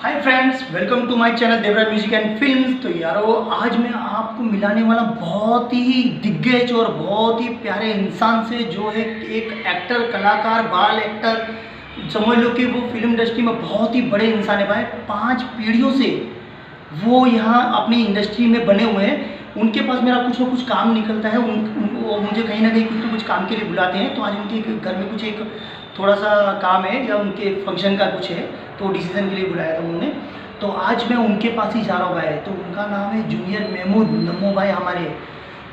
Hi friends, welcome to my channel Devraj music and films. तो यारो, आज मैं आपको मिलाने वाला बहुत ही दिग्गज और बहुत ही प्यारे इंसान से, जो है एक एक्टर, कलाकार, बाल एक्टर, समझ लो कि वो फिल्म इंडस्ट्री में बहुत ही बड़े इंसान है भाई। 5 पीढ़ियों से वो यहाँ अपनी इंडस्ट्री में बने हुए हैं। उनके पास मेरा कुछ ना कुछ काम निकलता है। वो मुझे कहीं ना कहीं कुछ ना कुछ काम के लिए बुलाते हैं। तो आज उनके घर में कुछ एक थोड़ा सा काम है, या उनके फंक्शन का कुछ है, तो डिसीजन के लिए बुलाया था उन्होंने। तो आज मैं उनके पास ही जा रहा हूँ भाई। तो उनका नाम है जूनियर महमूद नमो भाई हमारे।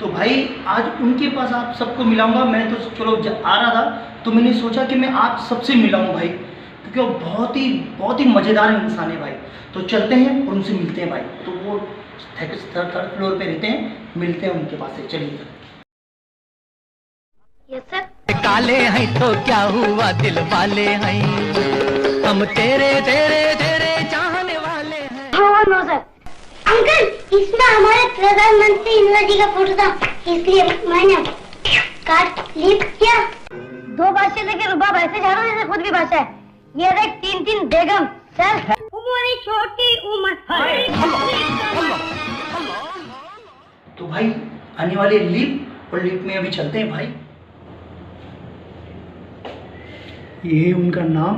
तो भाई आज उनके पास आप सबको मिलाऊंगा। मैं तो चलो आ रहा था, तो मैंने सोचा कि मैं आप सबसे मिलाऊं भाई, क्योंकि वो बहुत ही मज़ेदार इंसान है भाई। तो चलते हैं और उनसे मिलते हैं भाई। तो वो थर्ड फ्लोर पे रहते हैं, मिलते हैं उनके पास से। चलिए। Yes sir. काले हैं तो क्या हुआ, दिल वाले हैं हम, तेरे तेरे तेरे चाहने वाले हैं। हाँ नो सर। अंकल, इसमें हमारे प्रधानमंत्री इंदिरा जी का फोटो था, इसलिए मैंने कार्ड लिख किया। 2 भाषा लेके रुबाब ऐसे जा रहा है जैसे खुद भी भाषा है। ये देख 3 बेगम सर। हमारी छोटी उम्र। तो भाई आने वाले लिफ्ट, और लिफ्ट में अभी चलते हैं भाई। ये है उनका नाम।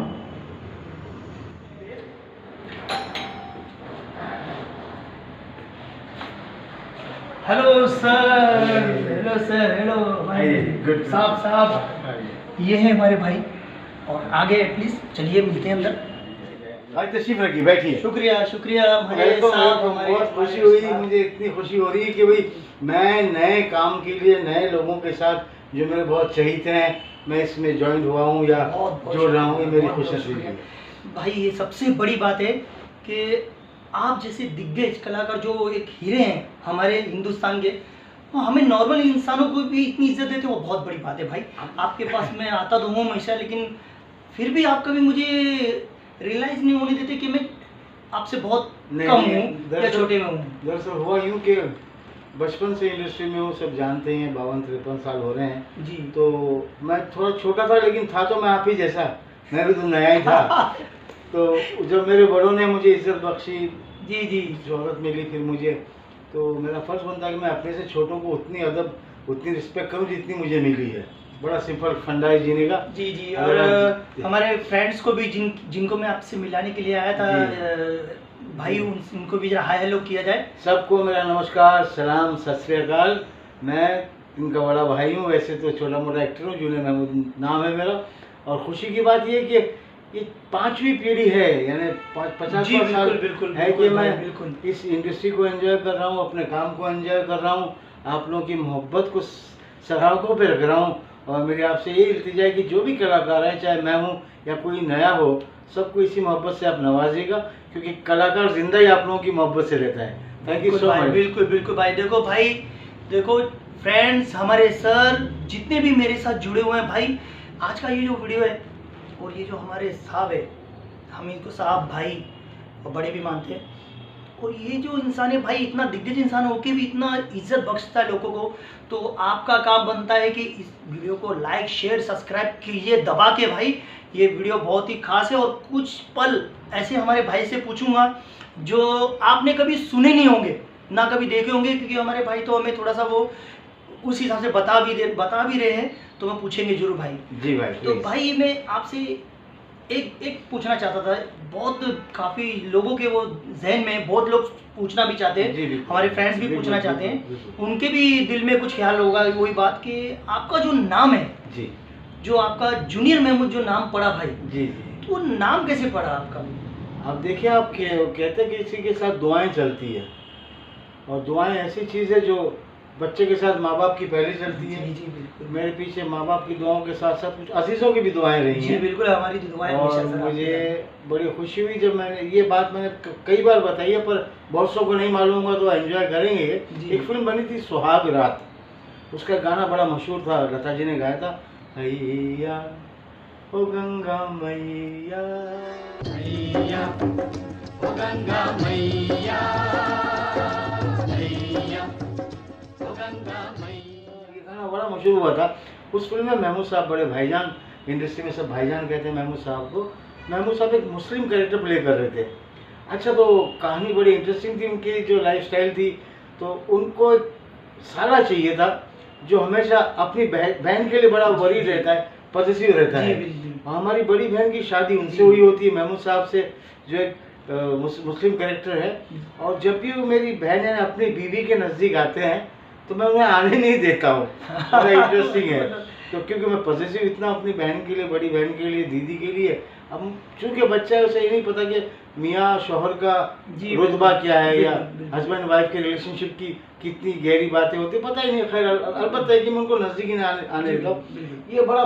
Hello sir. Hello sir. Hello good साहब। ये है हमारे भाई, और आगे प्लीज चलिए, मिलते हैं अंदर। आज तशरीफ रखिए, बैठिए। शुक्रिया शुक्रिया मेरे को बहुत खुशी हुई, मुझे इतनी खुशी हो रही है कि भाई मैं नए काम के लिए नए लोगों के साथ, जो मेरे बहुत चहीते हैं, मैं इसमें ज्वाइन हुआ हूँ या जुड़ रहा हूँ। ये मेरी खुशनसीबी है भाई। ये सबसे बड़ी बात है कि आप जैसे दिग्गज कलाकार, जो एक हीरे हैं हमारे हिंदुस्तान के, वो हमें नॉर्मल इंसानों को भी इतनी इज्जत देते हैं, वो बहुत बड़ी बात है भाई। आपके पास मैं आता तो हूँ हमेशा, लेकिन फिर भी आप कभी मुझे रियलाइज नहीं होने देते कि मैं आपसे बहुत कम हूँ या छोटे में हूँ। दरअसल हुआ यूँ कि बचपन से इंडस्ट्री में हूँ, सब जानते हैं, 52-53 साल हो रहे हैं जी। तो मैं थोड़ा छोटा था, लेकिन था तो मैं आप ही जैसा, मैं भी तो नया ही था। तो जब मेरे बड़ों ने मुझे इज्जत बख्शी, जी जी, शोहरत मिली फिर मुझे, तो मेरा फर्ज बनता है कि मैं अपने से छोटों को उतनी अदब, उतनी रिस्पेक्ट करूं जितनी मुझे मिली है। बड़ा सिंपल फंडा है जीने का। जी जी। और हमारे फ्रेंड्स को भी जिनको मैं आपसे मिलाने के लिए आया था भाई, उनको भी जरा हाय हेलो किया जाए। सबको मेरा नमस्कार, सलाम, सत श्री अकाल। मैं इनका बड़ा भाई हूँ, वैसे तो छोटा मोटा एक्टर हूँ, जूनियर महमूद नाम है मेरा। और खुशी की बात ये कि ये 5वीं पीढ़ी है, यानी 50 साल बिल्कुल है कि मैं बिल्कुल इस इंडस्ट्री को एंजॉय कर रहा हूँ, अपने काम को एंजॉय कर रहा हूँ, आप लोगों की मोहब्बत को सराहों पे रख रहा हूँ। और मेरी आपसे ये इल्तिजा है कि जो भी कलाकार है, चाहे मैं हूँ या कोई नया हो, सबको इसी मोहब्बत से आप नवाजिएगा, क्योंकि कलाकार जिंदा ही आप लोगों की मोहब्बत से रहता है। Thank you so much. बिल्कुल बिल्कुल भाई। देखो भाई, देखो फ्रेंड्स, हमारे सर जितने भी मेरे साथ जुड़े हुए हैं भाई, आज का ये जो वीडियो है, और ये जो हमारे साहब है, हम इनको साहब भाई और बड़े भी मानते हैं। और ये जो इंसान है भाई, इतना दिग्गज इंसान होके भी इतना इज्जत बख्शता है लोगों को। तो आपका काम बनता है कि इस वीडियो को लाइक शेयर सब्सक्राइब कीजिए दबा के भाई। ये वीडियो बहुत ही खास है, और कुछ पल ऐसे हमारे भाई से पूछूंगा जो आपने कभी सुने नहीं होंगे, ना कभी देखे होंगे, क्योंकि हमारे भाई तो हमें थोड़ा सा वो उस हिसाब से बता भी रहे हैं, तो मैं पूछेंगे जरूर भाई। जी भाई। तो भाई मैं आपसे एक पूछना चाहता था, बहुत काफ़ी लोगों के वो जहन में, बहुत लोग पूछना भी चाहते हैं, हमारे फ्रेंड्स भी पूछना चाहते हैं, उनके भी दिल में कुछ ख्याल होगा, वही बात कि आपका जो नाम है जी, जो आपका जूनियर महमूद जो नाम पड़ा भाई, जी, तो वो नाम कैसे पड़ा आपका? आप देखिए, आप कहते हैं कि इसी के साथ दुआएं चलती है, और दुआएं ऐसी चीज़ है जो बच्चे के साथ माँ बाप की पहले चलती है। जी बिल्कुल। मेरे पीछे माँ बाप की दुआओं के साथ साथ कुछ अजीज़ों की भी दुआएं रही जी हैं। बिल्कुल, हमारी दुआएं और हमेशा सर मुझे बड़ी खुशी हुई जब मैंने ये बात, मैंने कई बार बताई है, पर बहुत सौ को नहीं मालूम होगा, तो एंजॉय करेंगे। एक फिल्म बनी थी सुहाग रात, उसका गाना बड़ा मशहूर था, लता जी ने गाया था, हैया ओ गंगा मैया, हैया ओ गंगा मैया, हैया ओ गंगा मैया। ये गाना बड़ा मशहूर हुआ था। उस फिल्म में महमूद साहब, बड़े भाईजान, इंडस्ट्री में सब भाईजान कहते हैं महमूद साहब को। महमूद साहब एक मुस्लिम कैरेक्टर प्ले कर रहे थे, अच्छा, तो कहानी बड़ी इंटरेस्टिंग थी, उनकी जो लाइफस्टाइल थी। तो उनको एक साला चाहिए था जो हमेशा अपनी बहन के लिए बड़ा वरी रहता है, पॉजिटिव रहता है। हमारी बड़ी बहन की शादी उनसे हुई होती है, महमूद साहब से, जो एक मुस्लिम कैरेक्टर है। और जब भी वो मेरी बहन है अपनी बीवी के नज़दीक आते हैं तो मैं उन्हें आने नहीं देता हूँ। बड़ा इंटरेस्टिंग है। तो क्योंकि मैं पॉजिटिव इतना अपनी बहन के लिए, बड़ी बहन के लिए, दीदी के लिए। अब चूंकि बच्चा है उसे ये नहीं पता कि मियाँ शौहर का रुतबा क्या है या हस्बैंड वाइफ के रिलेशनशिप की कितनी गहरी बातें होती, पता ही नहीं। खैर अलबत्ता है कि मैं उनको नज़दीक ही आने देता हूँ। ये बड़ा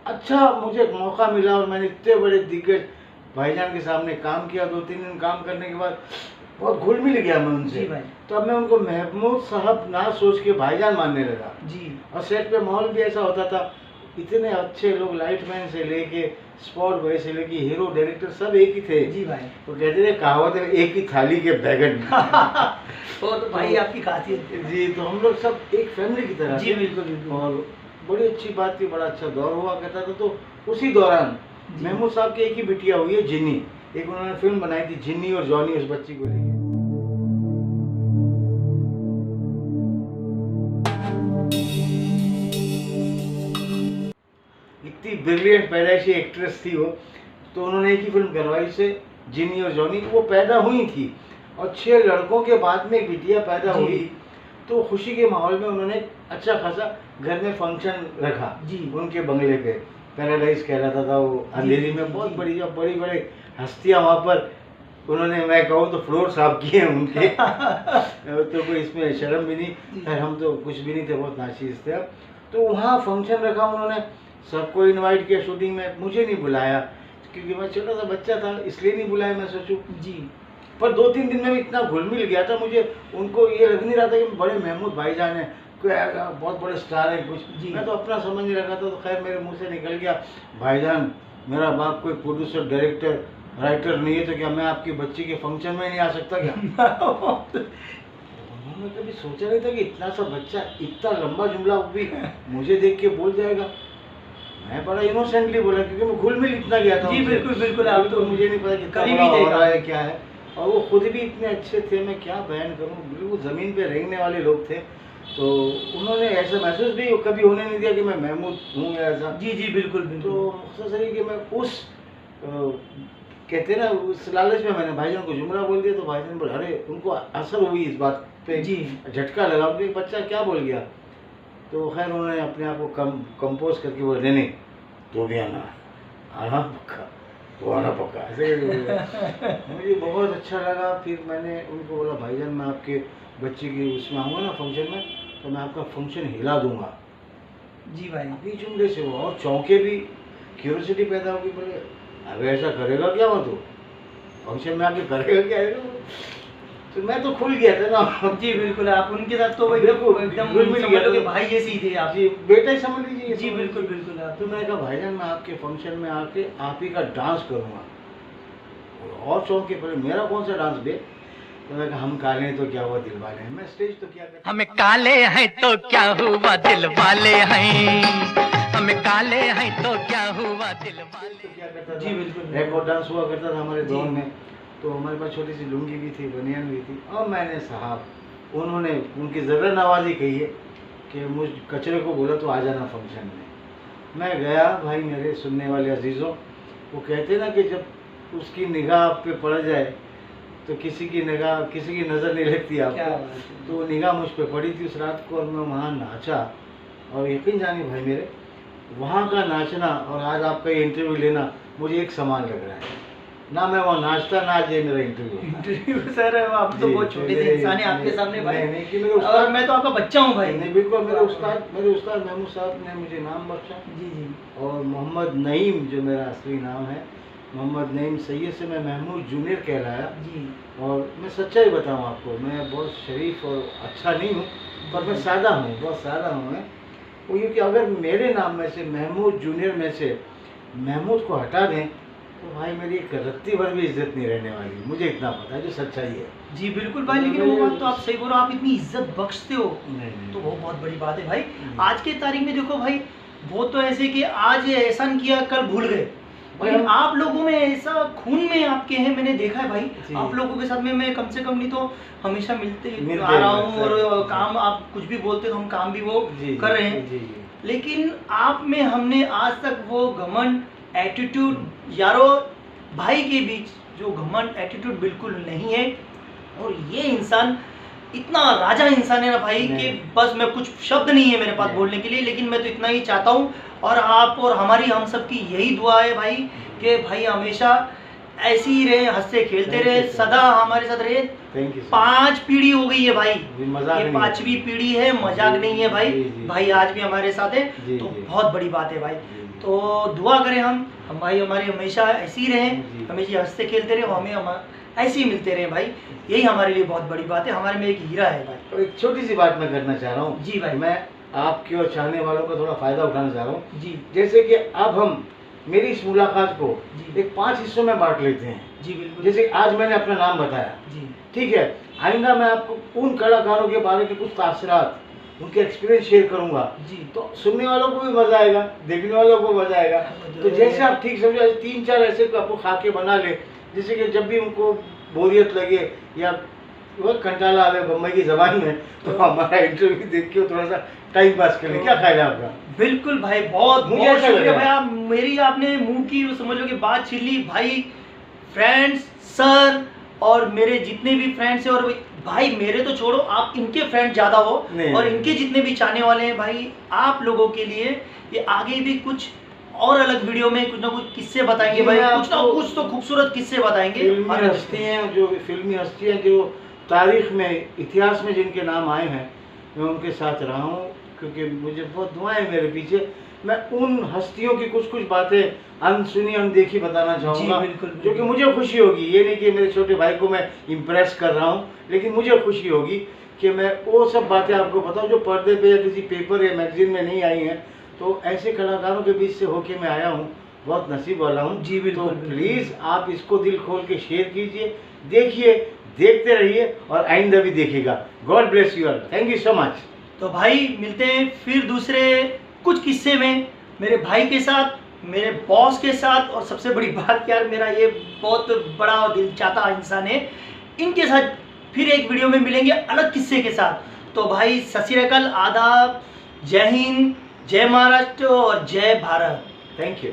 अच्छा मुझे एक मौका मिला और मैंने इतने बड़े दिग्गज भाईजान के सामने काम किया। 2-3 दिन काम करने के बाद बहुत घुल मिल गया मैं उनसे। तो अब मैं उनको महमूद साहब ना सोच के भाईजान मानने लगा जी। और सेट पे माहौल भी ऐसा होता था, इतने अच्छे लोग, लाइटमैन से लेके स्पॉट बॉय से लेके हीरो डायरेक्टर सब एक ही थे जी भाई। तो कहते थे कहावत है एक ही थाली के बैगन। तो भाई आपकी खासियत जी। तो हम लोग सब एक फैमिली की तरह जी। बिल्कुल। और बड़ी अच्छी बात थी, बड़ा अच्छा दौर हुआ करता था। तो उसी दौरान महमूद साहब की एक ही बिटिया हुई है जिन्नी, एक उन्होंने फिल्म बनाई थी जिन्नी और जॉनी, उस बच्ची को लेकर। इतनी ब्रिलियंट पैदाइशी एक्ट्रेस थी वो। तो उन्होंने एक ही फिल्म करवाई से जिन्नी और जॉनी। वो पैदा हुई थी और 6 लड़कों के बाद में एक बिटिया पैदा हुई। तो खुशी के माहौल में उन्होंने अच्छा खासा घर में फंक्शन रखा जी। उनके बंगले पे पैराडाइज कहलाता था वो, अंधेरी में। बहुत बड़ी जो बड़ी बड़े हस्तियां वहाँ पर उन्होंने, मैं कहूँ तो फ्लोर साफ किए उनके। तो कोई इसमें शर्म भी नहीं। खैर हम तो कुछ भी नहीं थे, बहुत नाचीज थे। तो वहाँ फंक्शन रखा उन्होंने, सबको इनवाइट किया शूटिंग में। मुझे नहीं बुलाया क्योंकि मैं छोटा सा बच्चा था, इसलिए नहीं बुलाया मैं सोचूं जी। पर 2-3 दिन में इतना घुल मिल गया था, मुझे उनको ये लग नहीं रहा था कि बड़े महमूद भाईजान हैं, कोई बहुत बड़े स्टार है कुछ जी। मैं तो अपना समझ नहीं रखा था। तो खैर मेरे मुंह से निकल गया, भाईजान मेरा बाप कोई प्रोड्यूसर डायरेक्टर राइटर नहीं है, तो क्या मैं आपकी बच्ची के फंक्शन में नहीं आ सकता क्या? उन्होंने कभी सोचा नहीं था कि इतना सा बच्चा इतना लंबा जुमला भी मुझे देख के बोल जाएगा। मैं बड़ा इनोसेंटली बोला क्योंकि मैं घुल मिल इतना गया था जी। बिल्कुल आप तो मुझे नहीं पता कितना हो रहा है क्या है। और वो खुद भी इतने अच्छे थे, मैं क्या बयान करूँ, बिल्कुल ज़मीन पे रेंगने वाले लोग थे। तो उन्होंने ऐसा महसूस भी कभी होने नहीं दिया कि मैं महमूद हूँ या ऐसा जी। बिल्कुल। तो मुख्तसर कि मैं उस कहते ना उस लालच में मैंने भाईजान को जुमला बोल दिया। तो भाईजान बोले, अरे उनको असर हुई इस बात पे जी, झटका लगा कि बच्चा क्या बोल गया। तो खैर उन्होंने अपने आप को कंपोज करके बोले, नहीं तो भी आना पक्का, तो आना पक्का। ऐसे मुझे बहुत अच्छा लगा। फिर मैंने उनको बोला, भाईजान मैं आपके बच्चे की उसमें आऊँगा ना फंक्शन में, तो मैं आपका फंक्शन हिला दूंगा जी भाई। अभी जुमले से वो और चौंके भी, क्यूरियोसिटी पैदा होगी, बोले अब ऐसा करेगा क्या वो, तो फंक्शन में आके करेगा क्या है? तो मैं तो खुल गया था ना जी। बिल्कुल आप उनके साथ तो एकदम समझ लो कि भाई जैसे ही थे आप जी, बेटा ही समझ लीजिए जी। बिल्कुल आप। तो मैंने कहा भाईजान मैं आपके फंक्शन में आके आप ही का डांस करूँगा। और चौंक के पहले मेरा कौन सा डांस बे? तो मैं कहा हम काले हैं तो क्या हुआ दिल वाले हैं। मैं स्टेज तो क्या करता, हम काले हैं तो क्या हुआ दिल वाले हैं, हम काले हैं तो क्या हुआ दिल वाले। तो क्या करता जी बिल्कुल। रेकॉर्ड डांस हुआ करता था हमारे दौर में। तो हमारे पास छोटी सी लुंगी भी थी, बनियान भी थी। और मैंने साहब उन्होंने उनकी ज़रा नवाजी कही है कि मुझ कचरे को बोला तो आ जाना फंक्शन में। मैं गया भाई, मेरे सुनने वाले अजीज़ों, वो कहते ना कि जब उसकी निगाह आप पे पड़ जाए तो किसी की नज़र नहीं लगती आपको। तो निगाह मुझ पे पड़ी थी उस रात को और मैं वहाँ नाचा। और यकीन जानिए भाई मेरे, वहाँ का नाचना और आज आपका ये इंटरव्यू लेना मुझे एक समान लग रहा है। ना मैं वहाँ नाचता ना आज ये मेरा इंटरव्यू। सर आप तो बहुत छोटे से इंसान हैं, आपके सामने भाई नहीं कि मेरे उस्ताद, और मैं तो आपका बच्चा हूँ भाई। नहीं बिल्कुल, मेरे उस्ताद महमूद साहब ने मुझे नाम बख्शा जी। और मोहम्मद नईम जो मेरा असली नाम है, मोहम्मद नईम सैयद से मैं महमूद जूनियर कहलाया जी। और मैं सच्चाई बताऊँ आपको, मैं बहुत शरीफ और अच्छा नहीं हूँ, पर मैं सादा हूँ, बहुत सादा हूँ मैं। वो ये कि अगर मेरे नाम में से महमूद जूनियर में से महमूद को हटा दें तो भाई मेरी एक रत्ती भर भी इज्जत नहीं रहने वाली। मुझे इतना पता है जो सच्चाई है जी। बिल्कुल भाई, लेकिन वो बात तो आप सही बोलो, आप इतनी इज्जत बख्शते हो तो वो बहुत बड़ी बात है भाई। आज के तारीख में देखो भाई, वो तो ऐसे कि आज एहसान किया कल भूल गए, लेकिन आप लोगों में ऐसा खून में आपके हैं, मैंने देखा है भाई। जी। आप लोगों के साथ में मैं कम से कम नहीं तो हमेशा मिलते मिलते आ रहा हूँ, हैं, और जी। काम आप कुछ भी बोलते तो हम काम भी वो जी, कर रहे हैं। जी, जी। लेकिन आप में हमने आज तक वो घमंड एटीट्यूड, यारो भाई के बीच जो घमंड एटीट्यूड बिल्कुल नहीं है। और ये इंसान इतना राजा इंसान है ना भाई कि बस मैं कुछ शब्द नहीं है मेरे पास नहीं। बोलने के लिए। लेकिन मैं तो इतना ही चाहता हूँ, और आप और हमारी हम सब की यही दुआ है भाई कि भाई हमेशा ऐसे ही रहे, हंसते खेलते Thank रहे, you, sir. सदा हमारे साथ रहे। Thank you. 5 पीढ़ी हो गई है भाई, जी, मजाक ये नहीं है। 5वीं पीढ़ी है, मजाक जी, नहीं है भाई। जी, जी। भाई आज भी हमारे साथ है, जी, तो जी। बहुत बड़ी बात है भाई। जी, जी। तो दुआ करें हम भाई हमारे हमेशा ऐसे ही रहें, जी। हमेशा हंसते खेलते रहे, हमें ऐसे ही मिलते रहे भाई। यही हमारे लिए बहुत बड़ी बात है, हमारे में एक हीरा है भाई। तो एक छोटी सी बात मैं करना चाह रहा हूँ। जी भाई। मैं आपके और चाहने वालों का थोड़ा फायदा उठाना चाह रहा हूँ। जी जैसे कि अब हम मेरी इस मुलाकात को जी। एक 5 हिस्सों में बांट लेते हैं। जी बिल्कुल। जैसे आज मैंने अपना नाम बताया, जी ठीक है। आइंदा मैं आपको उन कलाकारों के बारे में कुछ तासरात, उनके एक्सपीरियंस शेयर करूंगा। जी तो सुनने वालों को भी मजा आएगा, देखने वालों को मजा आएगा। तो जैसे आप ठीक समझो, 3-4 ऐसे आपको खाके बना ले, जैसे कि जब भी उनको बोरियत लगे या वो कंटाला आवे बम्बई की जबान में, तो हमारा इंटरव्यू देख के थोड़ा सा टाइम पास कर ले। क्या ख्याल है आपका? बिल्कुल भाई, बहुत मुझे बहुत ऐसा शुक्रिया लगा। भाई। आप मेरी आपने मुंह की वो समझ लो कि बात छीन ली भाई। फ्रेंड्स, सर और मेरे जितने भी फ्रेंड्स हैं, और भाई मेरे तो छोड़ो, आप इनके फ्रेंड ज़्यादा हो, नहीं, और नहीं। इनके जितने भी चाहने वाले हैं भाई, आप लोगों के लिए ये आगे भी कुछ और अलग वीडियो में कुछ ना कुछ किस्से बताएंगे जी, भाई। मैं कुछ ना आपको कुछ तो खूबसूरत किस्से बताएंगे। फिल्मी आगे हस्तियाँ, जो फिल्मी हस्तियाँ जो तारीख में, इतिहास में जिनके नाम आए हैं, मैं उनके साथ रहा हूँ, क्योंकि मुझे बहुत दुआएं मेरे पीछे। मैं उन हस्तियों की कुछ कुछ बातें अनसुनी अनदेखी बताना चाहूँगा, बिल्कुल, बिल्कुल। जो कि मुझे खुशी होगी। ये नहीं कि मेरे छोटे भाई को मैं इम्प्रेस कर रहा हूँ, लेकिन मुझे खुशी होगी कि मैं वो सब बातें आपको बताऊँ जो पर्दे पे या किसी पेपर या मैगजीन में नहीं आई हैं। तो ऐसे कलाकारों के बीच से होके मैं आया हूँ, बहुत नसीब वाला हूँ। जी, बिल्कुल, तो बिल्कुल। प्लीज़ आप इसको दिल खोल के शेयर कीजिए, देखिए, देखते रहिए, और आइंदा भी देखिएगा। God bless you all. Thank you so much. तो भाई मिलते हैं फिर दूसरे कुछ किस्से में, मेरे भाई के साथ, मेरे बॉस के साथ, और सबसे बड़ी बात यार, मेरा ये बहुत बड़ा और दिल चाहता इंसान है, इनके साथ फिर एक वीडियो में मिलेंगे अलग किस्से के साथ। तो भाई सत श्री अकाल, आदाब, जय हिंद, जय महाराष्ट्र और जय भारत। Thank you.